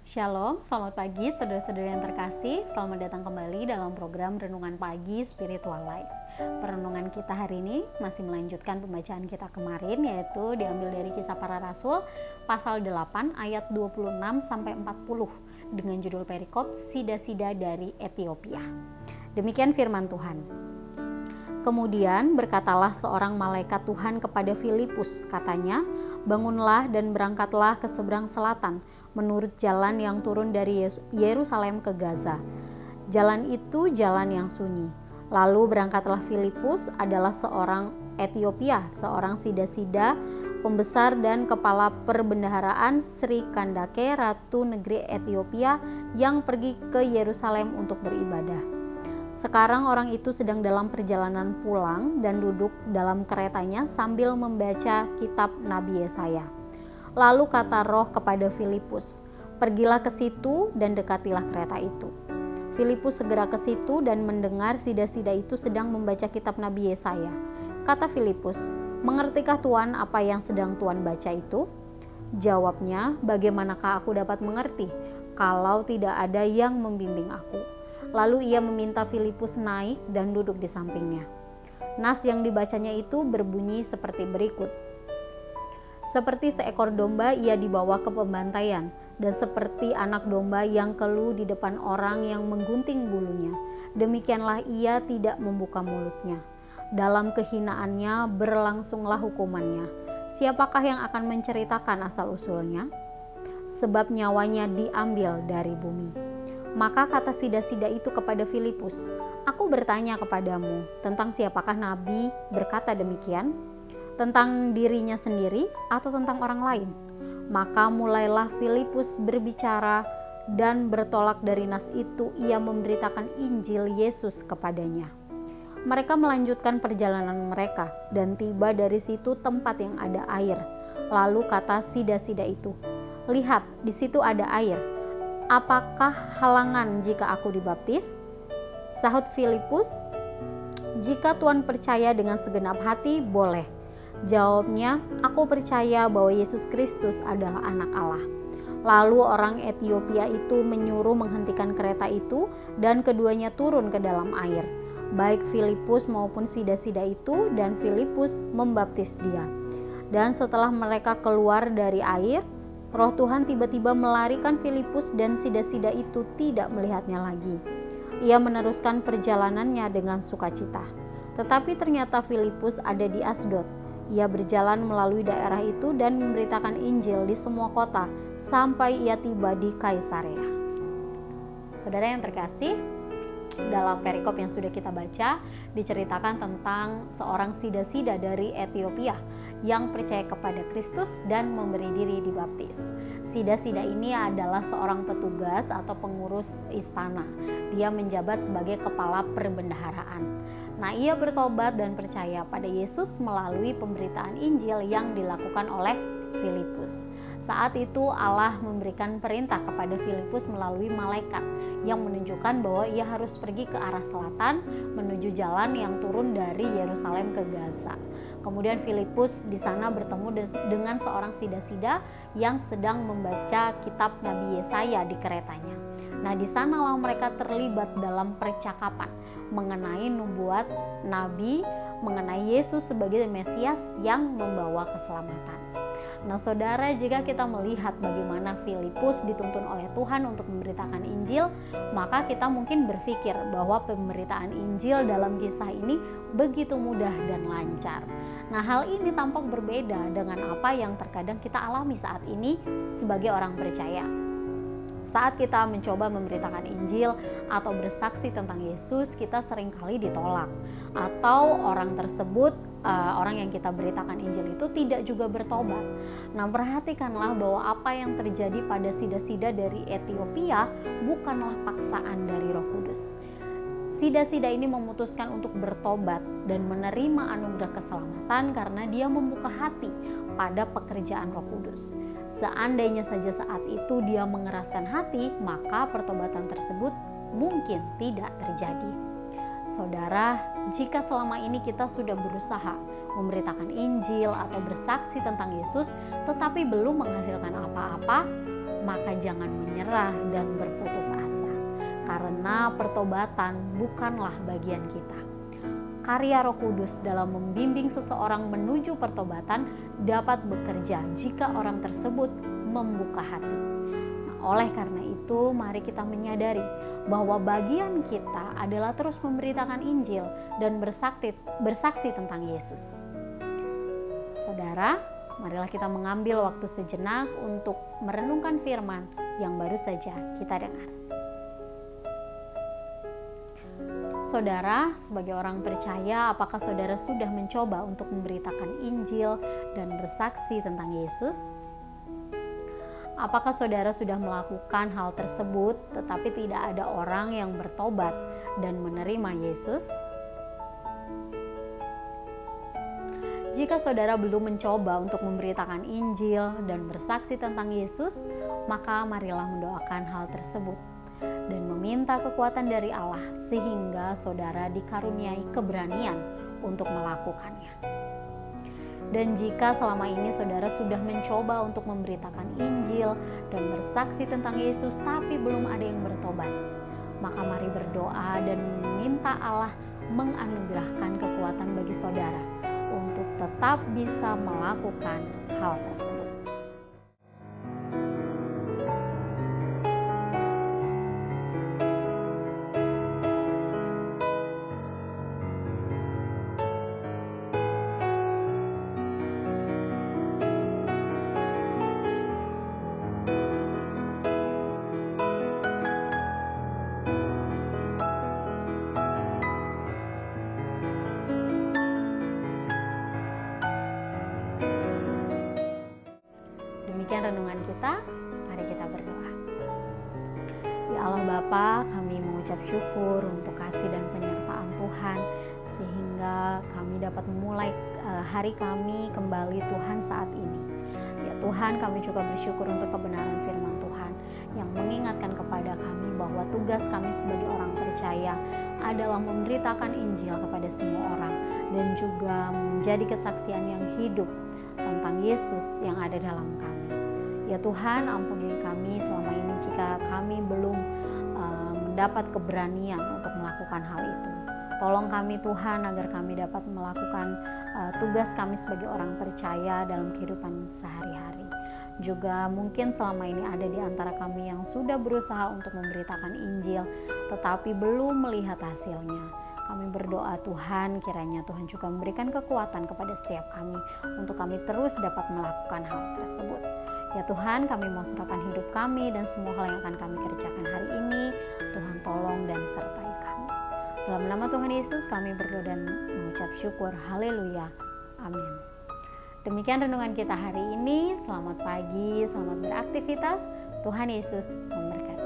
Shalom, selamat pagi saudara-saudara yang terkasih. Selamat datang kembali dalam program Renungan Pagi Spiritual Life. Perenungan kita hari ini masih melanjutkan pembacaan kita kemarin, yaitu diambil dari Kisah Para Rasul pasal 8 ayat 26 sampai 40 dengan judul perikop Sida-sida dari Etiopia. Demikian firman Tuhan. Kemudian berkatalah seorang malaikat Tuhan kepada Filipus, katanya, "Bangunlah dan berangkatlah ke seberang selatan, menurut jalan yang turun dari Yerusalem ke Gaza. Jalan itu jalan yang sunyi." Lalu berangkatlah Filipus, adalah seorang Etiopia, seorang sida-sida, pembesar dan kepala perbendaharaan Sri Kandake, ratu negeri Etiopia, yang pergi ke Yerusalem untuk beribadah. Sekarang orang itu sedang dalam perjalanan pulang dan duduk dalam keretanya sambil membaca kitab Nabi Yesaya. Lalu kata Roh kepada Filipus, "Pergilah ke situ dan dekatilah kereta itu." Filipus segera ke situ dan mendengar sida-sida itu sedang membaca kitab Nabi Yesaya. Kata Filipus, "Mengertikah Tuan apa yang sedang Tuan baca itu?" Jawabnya, "Bagaimanakah aku dapat mengerti kalau tidak ada yang membimbing aku?" Lalu ia meminta Filipus naik dan duduk di sampingnya. Nas yang dibacanya itu berbunyi seperti berikut. "Seperti seekor domba ia dibawa ke pembantaian, dan seperti anak domba yang keluh di depan orang yang menggunting bulunya, demikianlah ia tidak membuka mulutnya. Dalam kehinaannya berlangsunglah hukumannya. Siapakah yang akan menceritakan asal-usulnya? Sebab nyawanya diambil dari bumi." Maka kata sida-sida itu kepada Filipus, "Aku bertanya kepadamu, tentang siapakah Nabi berkata demikian? Tentang dirinya sendiri atau tentang orang lain?" Maka mulailah Filipus berbicara, dan bertolak dari nas itu ia memberitakan Injil Yesus kepadanya. Mereka melanjutkan perjalanan mereka dan tiba dari situ tempat yang ada air. Lalu kata sida-sida itu, "Lihat, di situ ada air. Apakah halangan jika aku dibaptis?" Sahut Filipus, "Jika Tuan percaya dengan segenap hati, boleh." Jawabnya, "Aku percaya bahwa Yesus Kristus adalah anak Allah." Lalu orang Etiopia itu menyuruh menghentikan kereta itu dan keduanya turun ke dalam air. Baik Filipus maupun sida-sida itu, dan Filipus membaptis dia. Dan setelah mereka keluar dari air, Roh Tuhan tiba-tiba melarikan Filipus dan sida-sida itu tidak melihatnya lagi. Ia meneruskan perjalanannya dengan sukacita. Tetapi ternyata Filipus ada di Asdod. Ia berjalan melalui daerah itu dan memberitakan Injil di semua kota sampai ia tiba di Kaisarea. Saudara yang terkasih, dalam perikop yang sudah kita baca, diceritakan tentang seorang sida-sida dari Etiopia yang percaya kepada Kristus dan memberi diri dibaptis. Sida-sida ini adalah seorang petugas atau pengurus istana. Dia menjabat sebagai kepala perbendaharaan. Nah, ia bertobat dan percaya pada Yesus melalui pemberitaan Injil yang dilakukan oleh Filipus. Saat itu Allah memberikan perintah kepada Filipus melalui malaikat yang menunjukkan bahwa ia harus pergi ke arah selatan menuju jalan yang turun dari Yerusalem ke Gaza. Kemudian Filipus di sana bertemu dengan seorang sida-sida yang sedang membaca kitab Nabi Yesaya di keretanya. Nah, di sanalah mereka terlibat dalam percakapan mengenai nubuat Nabi, mengenai Yesus sebagai Mesias yang membawa keselamatan. Nah, saudara, jika kita melihat bagaimana Filipus dituntun oleh Tuhan untuk memberitakan Injil, maka kita mungkin berpikir bahwa pemberitaan Injil dalam kisah ini begitu mudah dan lancar. Nah, hal ini tampak berbeda dengan apa yang terkadang kita alami saat ini sebagai orang percaya. Saat kita mencoba memberitakan Injil atau bersaksi tentang Yesus, kita seringkali ditolak, atau orang tersebut, orang yang kita beritakan Injil itu tidak juga bertobat. Nah, perhatikanlah bahwa apa yang terjadi pada sida-sida dari Etiopia bukanlah paksaan dari Roh Kudus. Sida-sida ini memutuskan untuk bertobat dan menerima anugerah keselamatan karena dia membuka hati pada pekerjaan Roh Kudus. Seandainya saja saat itu dia mengeraskan hati, maka pertobatan tersebut mungkin tidak terjadi. Saudara, jika selama ini kita sudah berusaha memberitakan Injil atau bersaksi tentang Yesus, tetapi belum menghasilkan apa-apa, maka jangan menyerah dan berputus asa, karena pertobatan bukanlah bagian kita. Karya Roh Kudus dalam membimbing seseorang menuju pertobatan dapat bekerja jika orang tersebut membuka hati. Oleh karena itu, mari kita menyadari bahwa bagian kita adalah terus memberitakan Injil dan bersaksi tentang Yesus. Saudara, marilah kita mengambil waktu sejenak untuk merenungkan firman yang baru saja kita dengar. Saudara, sebagai orang percaya, apakah saudara sudah mencoba untuk memberitakan Injil dan bersaksi tentang Yesus? Apakah saudara sudah melakukan hal tersebut tetapi tidak ada orang yang bertobat dan menerima Yesus? Jika saudara belum mencoba untuk memberitakan Injil dan bersaksi tentang Yesus, maka marilah mendoakan hal tersebut dan meminta kekuatan dari Allah sehingga saudara dikaruniai keberanian untuk melakukannya. Dan jika selama ini saudara sudah mencoba untuk memberitakan Injil dan bersaksi tentang Yesus tapi belum ada yang bertobat, maka mari berdoa dan meminta Allah menganugerahkan kekuatan bagi saudara untuk tetap bisa melakukan hal tersebut. Demikian renungan kita, mari kita berdoa. Ya Allah Bapa, kami mengucap syukur untuk kasih dan penyertaan Tuhan sehingga kami dapat memulai hari kami kembali Tuhan saat ini. Ya Tuhan, kami juga bersyukur untuk kebenaran firman Tuhan yang mengingatkan kepada kami bahwa tugas kami sebagai orang percaya adalah memberitakan Injil kepada semua orang dan juga menjadi kesaksian yang hidup tentang Yesus yang ada dalam kami. Ya Tuhan, ampuni kami selama ini jika kami belum mendapat keberanian untuk melakukan hal itu. Tolong kami Tuhan agar kami dapat melakukan tugas kami sebagai orang percaya dalam kehidupan sehari-hari. Juga mungkin selama ini ada di antara kami yang sudah berusaha untuk memberitakan Injil tetapi belum melihat hasilnya. Kami berdoa Tuhan, kiranya Tuhan juga memberikan kekuatan kepada setiap kami untuk kami terus dapat melakukan hal tersebut. Ya Tuhan, kami mau serahkan hidup kami dan semua hal yang akan kami kerjakan hari ini. Tuhan tolong dan sertai kami. Dalam nama Tuhan Yesus kami berdoa dan mengucap syukur. Haleluya. Amin. Demikian renungan kita hari ini. Selamat pagi, selamat beraktivitas. Tuhan Yesus memberkati.